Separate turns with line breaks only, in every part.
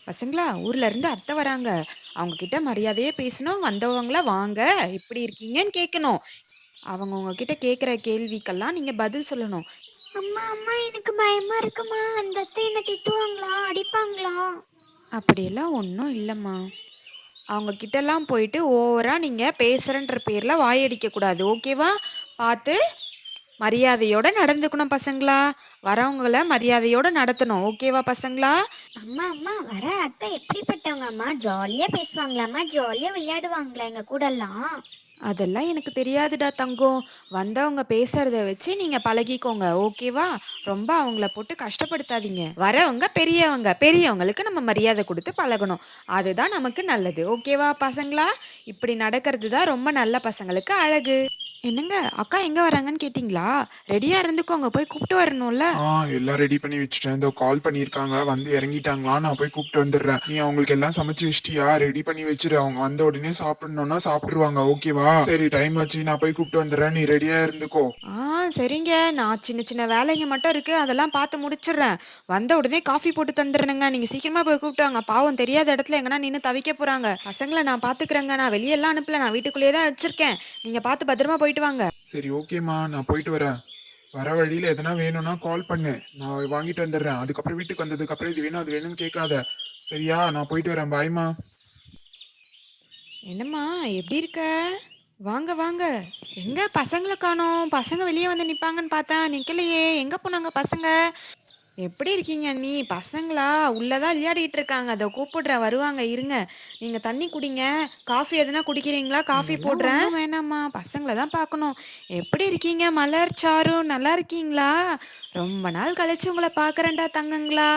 பசங்களா, ஊர்ல இருந்து அத்தை வராங்க. அவங்க கிட்ட மரியாதையா பேசணும். வந்தவங்கள வாங்க, எப்படி இருக்கீங்கன்னு கேட்கணும். அவங்க உங்ககிட்ட கேட்கிற கேள்விக்கெல்லாம் நீங்க பதில் சொல்லணும்.
அம்மா அம்மா எனக்கு பயமா இருக்குமா, அந்த அத்தை என்ன திட்டுவாங்களா, அடிப்பாங்களா?
அப்படியெல்லாம் ஒன்றும் இல்லைம்மா. அவங்க கிட்டலாம் போயிட்டு ஓவரா நீங்க பேசுறன்ற பேர்ல வாயடிக்க கூடாது. ஓகேவா? பார்த்து மரியாதையோட நடந்துக்கணும் பசங்களா. வரவங்கள மரியாதையோட நடத்தணும். ஓகேவா பசங்களா?
அம்மா அம்மா வர அத்தை எப்படிப்பட்டவங்க அம்மா? ஜாலியா பேசுவாங்களாம்மா? ஜாலியா விளையாடுவாங்களா எங்க கூட எல்லாம்?
அதெல்லாம் எனக்கு தெரியாதுடா தங்கம். வந்தவங்க பேசுறத வச்சு நீங்க பழகிக்கோங்க. ஓகேவா? ரொம்ப அவங்கள போட்டு கஷ்டப்படுத்தாதீங்க. வரவங்க பெரியவங்க. பெரியவங்களுக்கு நம்ம மரியாதை குடுத்து பழகணும். அதுதான் நமக்கு நல்லது. ஓகேவா பசங்களா? இப்படி நடக்கிறது தான் ரொம்ப நல்ல பசங்களுக்கு அழகு. என்னங்க, அக்கா எங்க வராங்கன்னு கேட்டீங்களா? ரெடியா இருந்துக்கோங்க. போய் கூப்பிட்டு வரணும்ல.
ஆ எல்லாம் ரெடி பண்ணி வச்சுட்டேன். இதோ கால் பண்ணியிருக்காங்க. வந்து இறங்கிட்டாங்களா? நான் போய் கூப்பிட்டு வந்துடுறேன். நீ அவங்களுக்கு எல்லாம் சமைச்சு வச்சிட்டியா? ரெடி பண்ணி வச்சிரு. அவங்க வந்த உடனே சாப்பிடணும்னா சாப்பிட்டுருவாங்க. ஓகேவா? சரி, டைம் ஆச்சு. நான் போய் கூப்பிட்டு வந்துடுறேன். நீ ரெடியா இருந்துக்கோ.
சரிங்க. நான் சின்ன சின்ன வேலைங்க மட்டும் இருக்கு. அதெல்லாம் பார்த்து முடிச்சுடுறேன். வந்த உடனே காஃபி போட்டு தந்துடுறேங்க. நீங்க சீக்கிரமா போய் கூப்பிட்டு வாங்க. பாவம் தெரியாத இடத்துல எங்கனா நின்னு தவிக்க போறாங்க. பசங்கள நான் பார்த்துக்கிறேங்க. நான் வெளியலாம் அனுப்பல. நான் வீட்டுக்குள்ளேயே தான் வச்சிருக்கேன். நீங்க பார்த்து பத்திரமா போயிட்டு வாங்க.
சரி, ஓகேம்மா. நான் போயிட்டு வரேன். வர வழியில எதனா வேணும்னா கால் பண்ணு. நான் வாங்கிட்டு வந்துடுறேன். அதுக்கப்புறம் வீட்டுக்கு வந்ததுக்கு அப்புறம் இது வேணும் அது வேணும்னு கேட்காத. சரியா? நான் போயிட்டு வரேன். பாய்மா.
என்னம்மா, எப்படி இருக்க? வாங்க வாங்க. எங்க பசங்கள காணோம்? பசங்க வெளியே வந்து நிப்பாங்கன்னு பார்த்தா நிக்கலையே. எங்க போனாங்க பசங்க? எப்படி இருக்கீங்க அண்ணி? பசங்களா உள்ளதான் விளையாடிட்டு இருக்காங்க. அதோ கூப்பிடுறேன், வருவாங்க இருங்க. நீங்க தண்ணி குடிங்க. காஃபி எதுனா குடிக்கிறீங்களா? காஃபி
அதெல்லாம்
போடுறேன். ஒன்றும் வேணாம்மா, பசங்கள தான் பார்க்கணும். எப்படி இருக்கீங்க மலர், சாரு? நல்லா இருக்கீங்களா? ரொம்ப நாள் கழிச்சு உங்களை பார்க்கறேன்டா தங்கங்களா.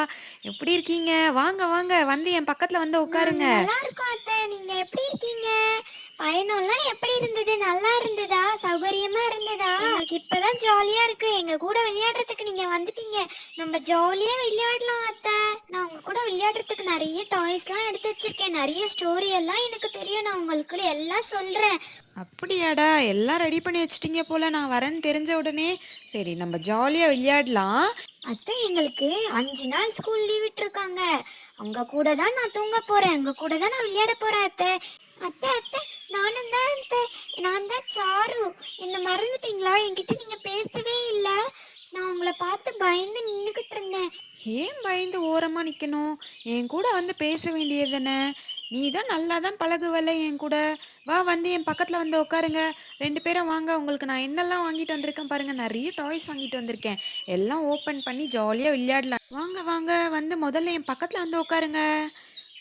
எப்படி இருக்கீங்க? வாங்க வாங்க, வந்து என் பக்கத்துல வந்து
நாங்க
உட்காருங்க.
நல்லா இருக்கோம் அத்தை. நீங்க எப்படி இருக்கீங்க? பயணம்லாம் எப்படி இருந்தது? நல்லா இருந்ததா? சௌகரியமா இருந்ததா? எங்களுக்கு இப்பதான் ஜாலியா இருக்கு. எங்க கூட விளையாடுறதுக்கு நீங்க வந்துட்டீங்க. நம்ம ஜாலியா விளையாடலாம் அத்தை. நான் உங்க கூட விளையாடுறதுக்கு நிறைய டாய்ஸ்லாம் எடுத்து வச்சிருக்கேன். நிறைய ஸ்டோரி எல்லாம் எனக்கு தெரியும். நான் உங்களுக்கு எல்லாம் சொல்றேன்.
அப்படியாடா, எல்லாம் ரெடி பண்ணி வச்சிட்டீங்க போல. நான் வரேன்னு தெரிஞ்ச உடனே. சரி, நம்ம ஜாலியா விளையாடலாம்.
அத்தை எங்களுக்கு 5 நாள் ஸ்கூல் லீவ் விட்டுருக்காங்க. உங்க கூட தான் நான் தூங்க போறேன். உங்க கூட தான் நான் விளையாட போறேன் அத்தை. அத்தை அத்தை, நானும் தான் அத்தை. நான் தான் சாரு. என்ன மறந்துட்டீங்களா? என்கிட்ட நீங்க பேசவே இல்லை. நான் உங்களை பார்த்து பயந்து நின்றுக்கிட்டு இருந்தேன்.
ஏன் பயந்து ஓரமா நிக்கணும்? என் கூட வந்து பேச வேண்டியது தானே? நீ தான் நல்லா தான் பழகுவல்ல என் கூட. வா, வந்து என் பக்கத்துல வந்து உட்காருங்க. 2 பேரும் வாங்க. உங்களுக்கு நான் என்னெல்லாம் வாங்கிட்டு வந்திருக்கேன் பாருங்க. நிறைய டாய்ஸ் வாங்கிட்டு வந்திருக்கேன். எல்லாம் ஓப்பன் பண்ணி ஜாலியா விளையாடலாம். வாங்க வாங்க, வந்து முதல்ல என் பக்கத்துல வந்து உட்காருங்க.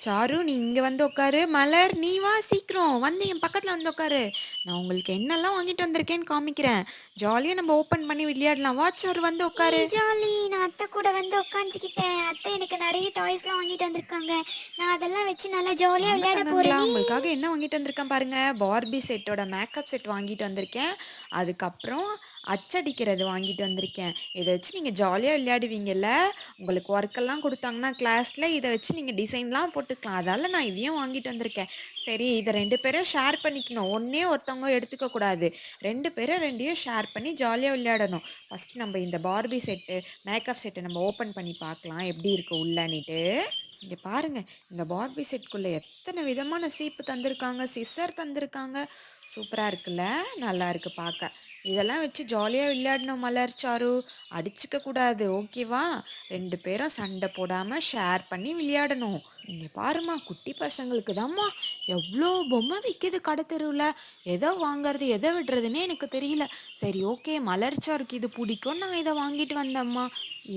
சாரு, நீ இங்க வந்து உட்காரு. மலர், நீ வா சீக்கிரம். வந்து என் பக்கத்துல வந்து உட்காரு. நான் உங்களுக்கு என்னெல்லாம் வாங்கிட்டு வந்திருக்கேன்னு காமிக்கிறேன். ஜாலியா நம்ம ஓப்பன் பண்ணி விளையாடலாம். வா சாரு, வந்து உட்காரு.
ஏய் ஜாலி, நான் அத்தை கூட வந்து உட்காந்துக்கிட்டேன். அத்தை எனக்கு நிறைய டாய்ஸ்லாம் வாங்கிட்டு வந்திருக்காங்க. நான் அதெல்லாம் வச்சு நல்லா ஜாலியாக
வாங்க
விளையாட
தங்கங்களா,
போறேன். நீ?
உங்களுக்காக என்ன வாங்கிட்டு வந்திருக்கேன் பாருங்க. பார்பி செட்டோட மேக்கப் செட் வாங்கிட்டு வந்திருக்கேன். அதுக்கப்புறம் அச்சடிக்கிறது வாங்கிட்டு வந்திருக்கேன். இதை வச்சு நீங்க ஜாலியா விளையாடுவீங்கல்ல. உங்களுக்கு ஒர்க்கெல்லாம் கொடுத்தாங்கன்னா கிளாஸ்ல இதை வச்சு நீங்க டிசைன்லாம் போட்டுக்கலாம். அதால நான் இதையும் வாங்கிட்டு வந்திருக்கேன். சரி, இதை 2 பேரும் ஷேர் பண்ணிக்கணும். ஒன்னே ஒருத்தவங்க எடுத்துக்க கூடாது. 2 பேரும் 2யும் ஷேர் பண்ணி ஜாலியா விளையாடணும். ஃபர்ஸ்ட் நம்ம இந்த பார்பி செட்டு, மேக்கப் செட்டு நம்ம ஓபன் பண்ணி பார்க்கலாம் எப்படி இருக்கு உள்ளன்னுட்டு. இங்க பாருங்க. இந்த பார்பி செட்குள்ள எத்தனை விதமான சீப்பு தந்திருக்காங்க, சிசர் தந்திருக்காங்க. சூப்பரா இருக்குல்ல? நல்லா இருக்கு பார்க்க. இதெல்லாம் வச்சு ஜாலியா விளையாடணும் மலர், சாரு. அடிச்சுக்க கூடாது. ஓகேவா? 2 பேரும் சண்டை போடாம ஷேர் பண்ணி விளையாடணும். இங்க பாருமா, குட்டி பசங்களுக்கு தாம்மா எவ்வளோ பொம்மை விக்குது கடை தெருவுல. எதை வாங்குறது எதை விடுறதுன்னே எனக்கு தெரியல. சரி, ஓகே, மலர் சாருக்கு இது பிடிக்கும், நான் இதை வாங்கிட்டு வந்தேம்மா.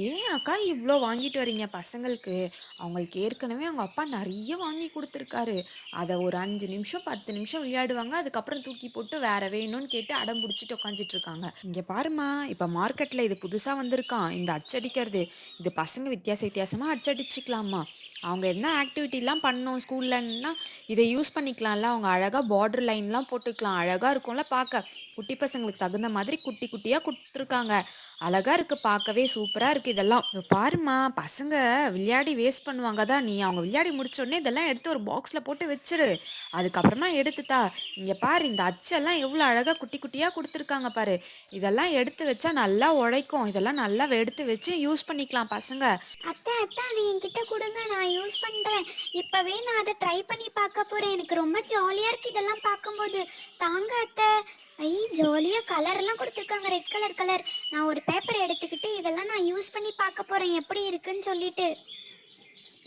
ஏன் அக்கா இவ்வளோ வாங்கிட்டு வரீங்க பசங்களுக்கு? அவங்களுக்கு ஏற்கனவே அவங்க அப்பா நிறைய வாங்கி கொடுத்துருக்காரு. அதை ஒரு 5 நிமிஷம் 10 நிமிஷம் விளையாடுவாங்க. அதுக்கப்புறம் தூக்கி போட்டு வேற வேணும்னு கேட்டு அடம் பிடிச்சிட்டு உட்காந்துட்டு இருக்காங்க. இங்க பாருமா, இப்ப மார்க்கெட்ல இது புதுசா வந்திருக்கான், இந்த அச்சடிக்கிறது. இது பசங்க வித்தியாச வித்தியாசமா அச்சடிச்சுக்கலாமா. அவங்க என்ன ஆக்டிவிட்டிலாம் பண்ணணும் ஸ்கூல்லன்னா இதை யூஸ் பண்ணிக்கலாம்ல. அவங்க அழகா பார்டர் லைன்லாம் போட்டுக்கலாம். அழகா இருக்கும்ல பார்க்க. குட்டி பசங்களுக்கு தகுந்த மாதிரி குட்டி குட்டியா கொடுத்துருக்காங்க. அழகா இருக்கு பார்க்கவே சூப்பரா இருக்கு இதெல்லாம். இதோ பாரும்மா, பசங்க விளையாடி வேஸ்ட் பண்ணுவாங்க தான். நீ அவங்க விளையாடி முடிச்ச உடனே இதெல்லாம் எடுத்து ஒரு பாக்ஸ்ல போட்டு வச்சுரு. அதுக்கப்புறமா எடுத்து தா. இங்க பாரு இந்த அச்செல்லாம் எவ்வளோ அழகா குட்டி குட்டியா குடுத்துருக்காங்க பாரு. இதெல்லாம் எடுத்து வச்சா நல்லா உழைக்கும். இதெல்லாம் நல்லா எடுத்து வச்சு யூஸ் பண்ணிக்கலாம் பசங்க.
அத்தை அத்தை அது என்கிட்ட கொடுங்க, நான் யூஸ் பண்றேன். இப்பவே நான் அதை ட்ரை பண்ணி பார்க்க போறேன். எனக்கு ரொம்ப ஜாலியா இருக்கு இதெல்லாம் பார்க்கும்போது. தாங்க அத்தை. ஐ, ஜாலியா கலர் எல்லாம் கொடுத்துருக்காங்க, ரெட் கலர் கலர். நான் ஒரு பேப்பர் எடுத்துக்கிட்டு இதெல்லாம் நான் யூஸ் பண்ணி பார்க்க போறேன் எப்படி இருக்குன்னு சொல்லிட்டு.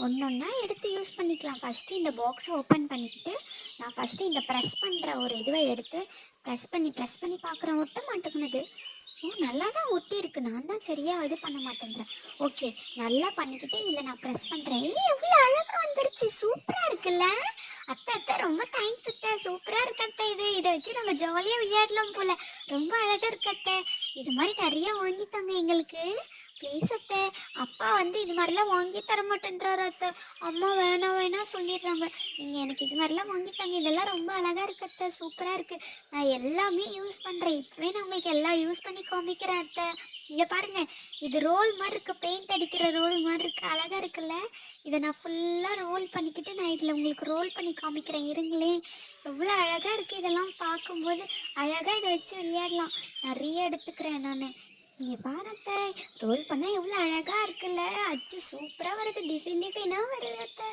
ஒன்றொன்னா எடுத்து யூஸ் பண்ணிக்கலாம். ஃபஸ்ட்டு இந்த பாக்ஸை ஓப்பன் பண்ணிக்கிட்டு நான் ஃபஸ்ட்டு இந்த ப்ரெஸ் பண்ணுற ஒரு இதுவை எடுத்து ப்ரெஸ் பண்ணி பார்க்குறேன். ஒட்ட மாட்டேங்குது. ஓ, நல்லா தான் ஒட்டி இருக்கு. நான் தான் சரியா இது பண்ண மாட்டேங்கிறேன். ஓகே, நல்லா பண்ணிக்கிட்டு இதில் நான் ப்ரெஸ் பண்ணுறேன். ஏய், எவ்வளோ அழகாக வந்துருச்சு, சூப்பராக இருக்குல்ல. அத்தை அத்தை ரொம்ப தேங்க்ஸ் அத்தை, சூப்பராக இருக்கு அத்தை. இதை வச்சு நம்ம ஜாலியாக விளையாடலாம் போல. ரொம்ப அழகாக இருக்கு அத்தை. இது மாதிரி நிறைய வாங்கித்தாங்க எங்களுக்கு ப்ளீஸ் அத்தை. அப்பா வந்து இது மாதிரிலாம் வாங்கி தர மாட்டேன்றாரு அத்தை. அம்மா வேணாம் வேணாம் சொல்லிடுறாங்க. நீங்கள் எனக்கு இது மாதிரிலாம் வாங்கித்தாங்க. இதெல்லாம் ரொம்ப அழகாக இருக்கு அத்தை, சூப்பராக இருக்குது. நான் எல்லாமே யூஸ் பண்ணுறேன். இப்போவே நான் உங்களுக்கு எல்லாம் யூஸ் பண்ணி காமிக்கிறேன் அத்தை. இங்கே பாருங்க, இது ரோல் மாதிரி இருக்குது, பெயிண்ட் அடிக்கிற ரோல் மாதிரி இருக்குது, அழகாக இருக்குல்ல. இதை நான் ஃபுல்லாக ரோல் பண்ணிக்கிட்டு நான் இதில் உங்களுக்கு ரோல் பண்ணி காமிக்கிறேன் இருங்களேன். எவ்வளோ அழகாக இருக்குது இதெல்லாம் பார்க்கும்போது. அழகாக இதை வச்சு விளையாடலாம். நிறைய எடுத்துக்கிறேன் நான். நீங்கள் பாருங்க, ரோல் பண்ணால் எவ்வளோ அழகாக இருக்குல்ல. அச்சு சூப்பராக வருது, டிசைனாக வருது அத்தை.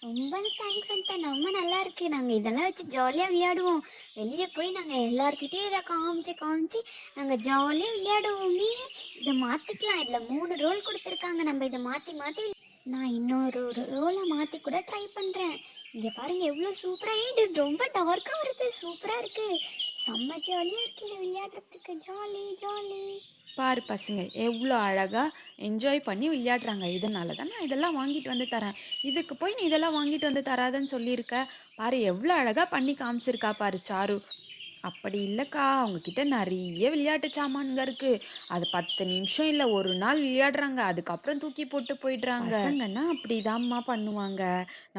ரொம்ப தேங்க்ஸ் அத்தை, ரொம்ப நல்லா இருக்கு. நாங்கள் இதெல்லாம் வச்சு ஜாலியாக விளையாடுவோம். வெளியே போய் நாங்கள் எல்லாருக்கிட்டையும் இதை காமிச்சு நாங்கள் ஜாலியாக விளையாடுவோமே. இதை மாற்றிக்கலாம். இதில் 3 ரோல் கொடுத்துருக்காங்க. நம்ம இதை மாற்றி நான் இன்னொரு ரோலை மாற்றி கூட ட்ரை பண்ணுறேன். இங்கே பாருங்கள் எவ்வளோ சூப்பராக. இது ரொம்ப டார்க்காக வருது, சூப்பராக இருக்குது. செம்ம ஜாலியாக இருக்குது இதை விளையாடுறதுக்கு. Jolly jolly.
பாரு பசங்க எவ்வளோ அழகா என்ஜாய் பண்ணி விளையாடுறாங்க. இதனால தான் நான் இதெல்லாம் வாங்கிட்டு வந்து தரேன். இதுக்கு போய் நீ இதெல்லாம் வாங்கிட்டு வந்து தராதன்னு சொல்லியிருக்க. பாரு எவ்வளோ அழகா பண்ணி காமிச்சிருக்கா பாரு சாரு. அப்படி இல்லக்கா, அவங்ககிட்ட நிறைய விளையாட்டு சாமான்ங்க இருக்கு. அது 10 நிமிஷம் இல்ல 1 நாள் விளையாடுறாங்க. அதுக்கப்புறம் தூக்கி போட்டு போயிடுறாங்க. பசங்கன்னா அப்படிதாம்மா பண்ணுவாங்க.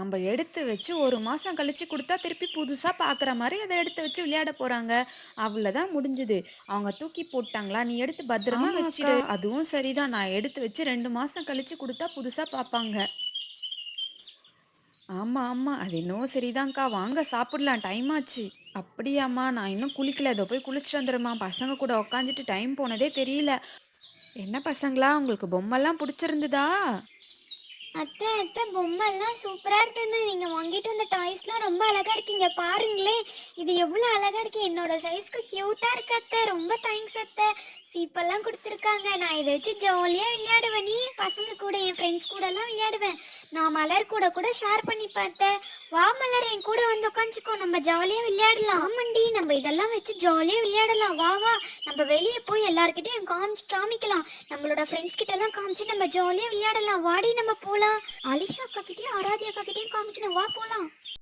நம்ம எடுத்து வச்சு 1 மாசம் கழிச்சு கொடுத்தா திருப்பி புதுசா பாக்குற மாதிரி அதை எடுத்து வச்சு விளையாட போறாங்க. அவ்வளவுதான் முடிஞ்சுது. அவங்க தூக்கி போட்டாங்களா, நீ எடுத்து பத்திரமா வச்சிரு. அதுவும் சரிதான். நான் எடுத்து வச்சு 2 மாசம் கழிச்சு கொடுத்தா புதுசா பாப்பாங்க. ஆமா, ஆமா. அது என்னவோ சரிதான்க்கா. வாங்க சாப்பிடலாம். டைம் ஆச்சு. அப்படியாம்மா? நான் இன்னும் குளிக்கல. இதோ போய் குளிச்சுட்டு வந்துடுறேம்மா. பசங்க கூட உட்காந்துட்டு டைம் போனதே தெரியல. என்ன பசங்களா, உங்களுக்கு பொம்மைலாம் பிடிச்சிருந்ததா?
அத்தை அத்தை, பொம்மைலாம் சூப்பராக இருந்தது. நீங்கள் வாங்கிட்டு வந்த டாய்ஸ்லாம் ரொம்ப அழகாக இருக்கீங்க. பாருங்களேன், இது எவ்வளோ அழகாக இருக்கு. என்னோட சைஸ்க்கு க்யூட்டாக இருக்கு அத்தை. ரொம்ப தேங்க்ஸ் அத்தை. சீப்பெல்லாம் கொடுத்துருக்காங்க. நான் இதை வச்சு ஜாலியாக விளையாடுவேன். நீ பசங்க கூட, என் ஃப்ரெண்ட்ஸ் கூடலாம் விளையாடுவேன். நான் மலர் கூட ஷேர் பண்ணி பார்த்தேன். வா மலர், என் கூட வந்து உட்காந்துக்கோ, நம்ம ஜாலியாக விளையாடலாம். ஆமாண்டி, நம்ம இதெல்லாம் வச்சு ஜாலியாக விளையாடலாம். வா வா, நம்ம வெளியே போய் எல்லாருக்கிட்டையும் காமிக்கலாம். நம்மளோட ஃப்ரெண்ட்ஸ் கிட்டலாம் காமிச்சு நம்ம ஜாலியாக விளையாடலாம். வாடி நம்ம போகலாம். அலிஷா அக்கா கிட்டயும் ஆராத்யா அக்கா கிட்டயும் காமிக்கணும். வா போகலாம்.